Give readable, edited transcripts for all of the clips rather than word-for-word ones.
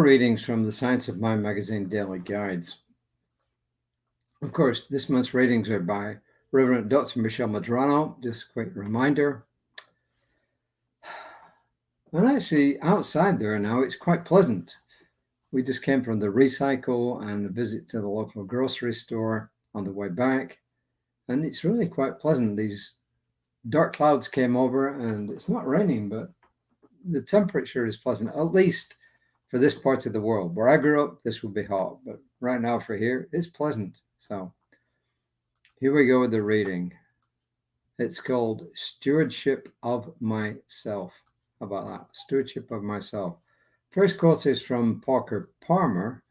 More readings from the Science of Mind magazine daily guides. Of course, this month's readings are by Reverend Dr. Michelle Medrano. Just a quick reminder. And actually, outside there now, it's quite pleasant. We just came from the recycle and a visit to the local grocery store on the way back. And it's really quite pleasant. These dark clouds came over and it's not raining, but the temperature is pleasant, at least for this part of the world. Where I grew up, this would be hot, but right now for here, it's pleasant. So here we go with the reading. It's called Stewardship of Myself. How about that? Stewardship of Myself. First quote is from Parker Palmer.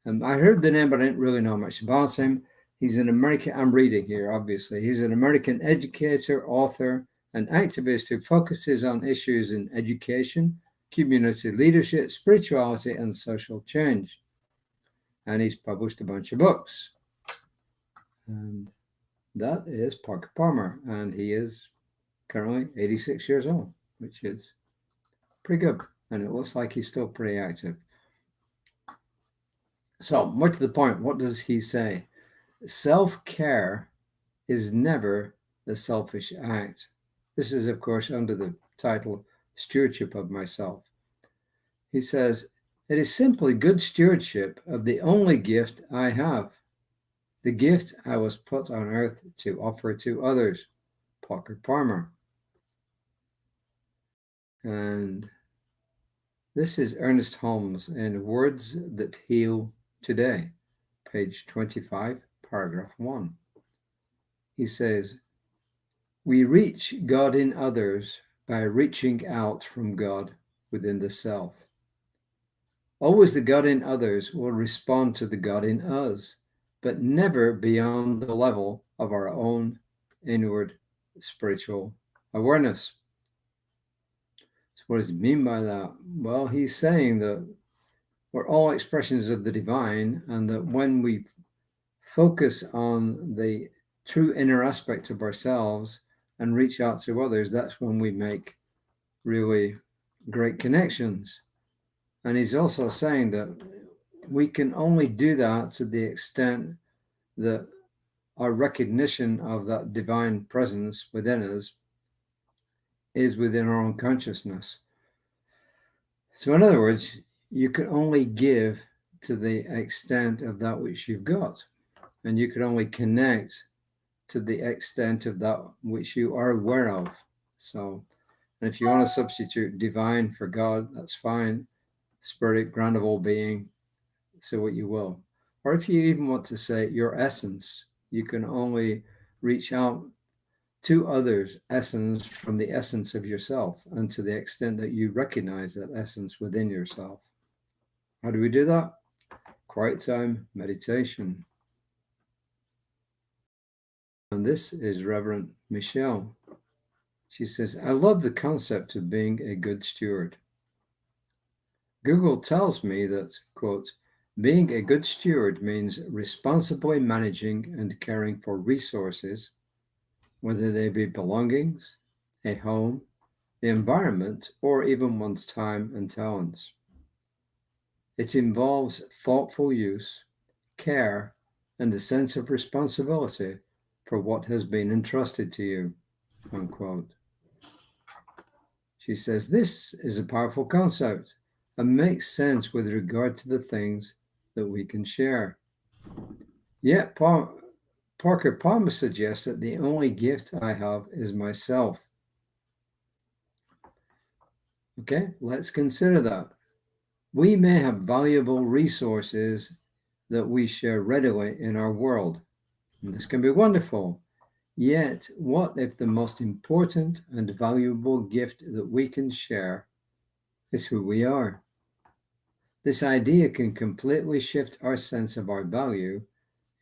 I heard the name, but I didn't really know much about him. He's an American, I'm reading here, obviously. He's an American educator, author, and activist who focuses on issues in education, community leadership, spirituality, and social change. And he's published a bunch of books. And that is Parker Palmer. And he is currently 86 years old, which is pretty good. And it looks like he's still pretty active. So, more to the point, what does he say? Self-care is never a selfish act. This is, of course, under the title Stewardship of Myself. He says, it is simply good stewardship of the only gift I have, the gift I was put on earth to offer to others. Parker Palmer. And this is Ernest Holmes in Words That Heal Today, page 25, paragraph 1. He says, we reach God in others by reaching out from God within the self. Always the God in others will respond to the God in us, but never beyond the level of our own inward spiritual awareness. So what does he mean by that? Well, he's saying that we're all expressions of the divine, and that when we focus on the true inner aspect of ourselves and reach out to others, that's when we make really great connections. And he's also saying that we can only do that to the extent that our recognition of that divine presence within us is within our own consciousness. So in other words, you can only give to the extent of that which you've got, and you can only connect to the extent of that which you are aware of. So, and if you want to substitute divine for God, that's fine. Spirit, grand of all being, say what you will. Or if you even want to say your essence, you can only reach out to others' essence from the essence of yourself, and to the extent that you recognize that essence within yourself. How do we do that? Quiet time, meditation. And this is Reverend Michelle. She says, I love the concept of being a good steward. Google tells me that, quote, being a good steward means responsibly managing and caring for resources, whether they be belongings, a home, the environment, or even one's time and talents. It involves thoughtful use, care, and a sense of responsibility for what has been entrusted to you, unquote. She says, this is a powerful concept and makes sense with regard to the things that we can share. Yet Parker Palmer suggests that the only gift I have is myself. Okay, let's consider that. We may have valuable resources that we share readily in our world, and this can be wonderful. Yet, what if the most important and valuable gift that we can share is who we are? This idea can completely shift our sense of our value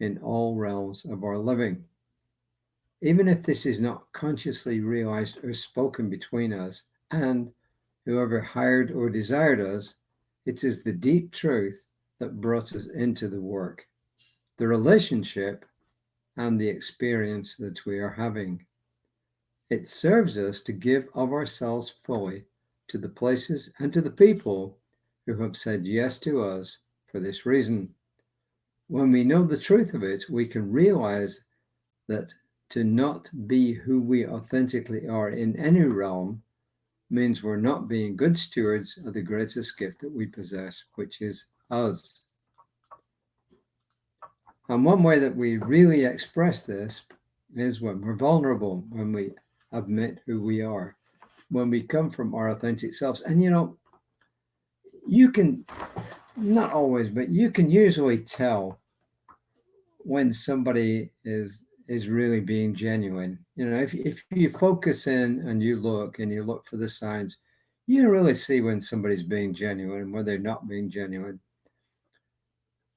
in all realms of our living. Even if this is not consciously realized or spoken between us and whoever hired or desired us, it is the deep truth that brought us into the work, the relationship, and the experience that we are having. It serves us to give of ourselves fully to the places and to the people who have said yes to us for this reason. When we know the truth of it, we can realize that to not be who we authentically are in any realm means we're not being good stewards of the greatest gift that we possess, which is us. And one way that we really express this is when we're vulnerable, when we admit who we are, when we come from our authentic selves. And you can, not always, but you can usually tell when somebody is really being genuine. If you focus in and you look for the signs, you can really see when somebody's being genuine and when they're not being genuine.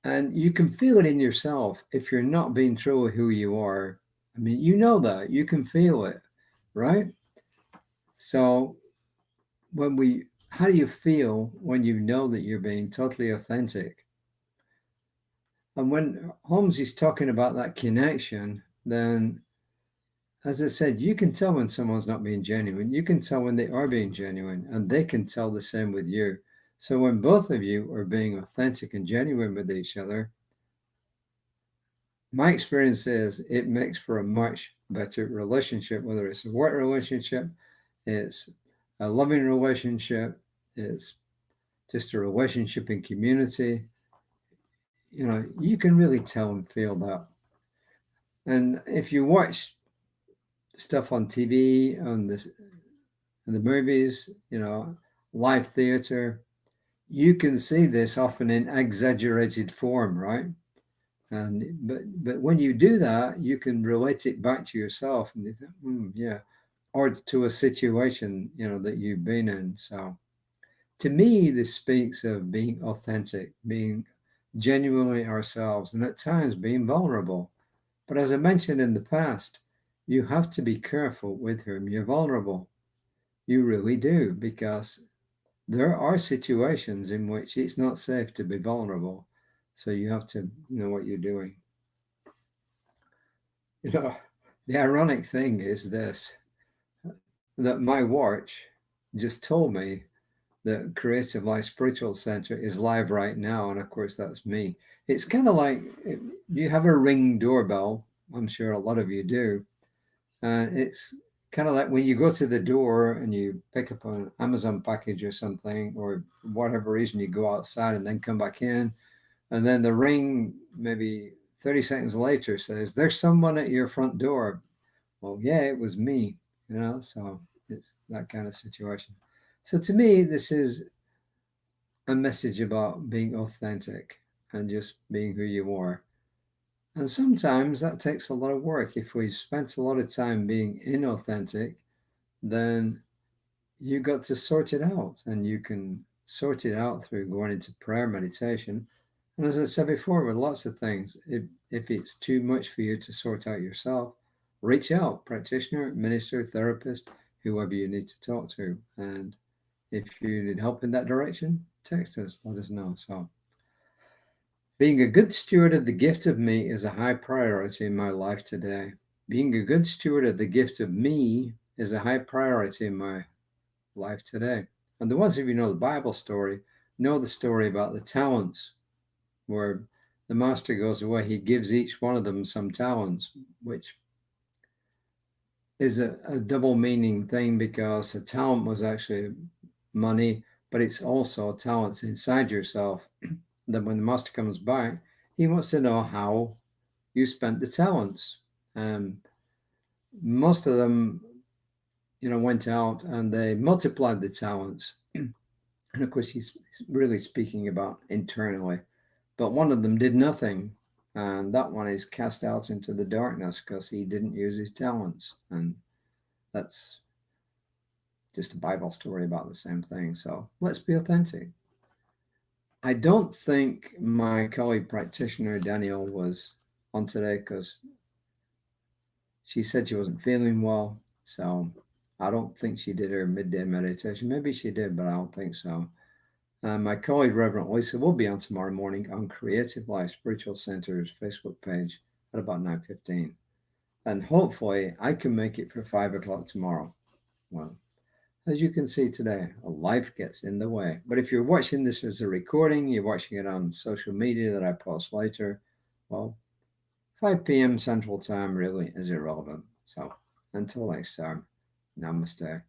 And you can feel it in yourself if you're not being true with who you are. I mean, that you can feel it, right? So how do you feel when you know that you're being totally authentic? And when Holmes is talking about that connection, then, as I said, you can tell when someone's not being genuine. You can tell when they are being genuine, and they can tell the same with you. So when both of you are being authentic and genuine with each other, my experience is it makes for a much better relationship, whether it's a work relationship, it's a loving relationship, it's just a relationship in community. You can really tell and feel that. And if you watch stuff on TV, on the movies, live theater, you can see this often in exaggerated form, right? But when you do that, you can relate it back to yourself, and you think, yeah, or to a situation that you've been in. So, to me, this speaks of being authentic, being genuinely ourselves, and at times being vulnerable. But as I mentioned in the past, you have to be careful with whom you're vulnerable. You really do, because there are situations in which it's not safe to be vulnerable. So you have to know what you're doing. The ironic thing is this, that my watch just told me that Creative Life Spiritual Center is live right now. And of course, that's me. It's kind of like you have a Ring doorbell. I'm sure a lot of you do. It's kind of like when you go to the door and you pick up an Amazon package or something, or for whatever reason, you go outside and then come back in. And then the ring, maybe 30 seconds later, says, "There's someone at your front door." Well, yeah, it was me, so it's that kind of situation. So to me, this is a message about being authentic and just being who you are. And sometimes that takes a lot of work. If we've spent a lot of time being inauthentic, then you got to sort it out, and you can sort it out through going into prayer, meditation. And as I said before, with lots of things, if it's too much for you to sort out yourself, reach out, practitioner, minister, therapist, whoever you need to talk to. And if you need help in that direction, text us, let us know. So, being a good steward of the gift of me is a high priority in my life today. Being a good steward of the gift of me is a high priority in my life today. And the ones of you know the Bible story know the story about the talents, where the master goes away. He gives each one of them some talents, which is a double meaning thing, because a talent was actually money, but it's also talents inside yourself. That when the master comes back, he wants to know how you spent the talents. Most of them, went out and they multiplied the talents. And of course, he's really speaking about internally. But one of them did nothing. And that one is cast out into the darkness because he didn't use his talents. And that's just a Bible story about the same thing. So let's be authentic. I don't think my colleague practitioner, Danielle, was on today because she said she wasn't feeling well. So I don't think she did her midday meditation. Maybe she did, but I don't think so. My colleague, Reverend Lisa, will be on tomorrow morning on Creative Life Spiritual Center's Facebook page at about 9:15. And hopefully I can make it for 5 o'clock tomorrow. Well, as you can see today, life gets in the way. But if you're watching this as a recording, you're watching it on social media that I post later, well, 5 p.m. Central Time really is irrelevant. So until next time, namaste.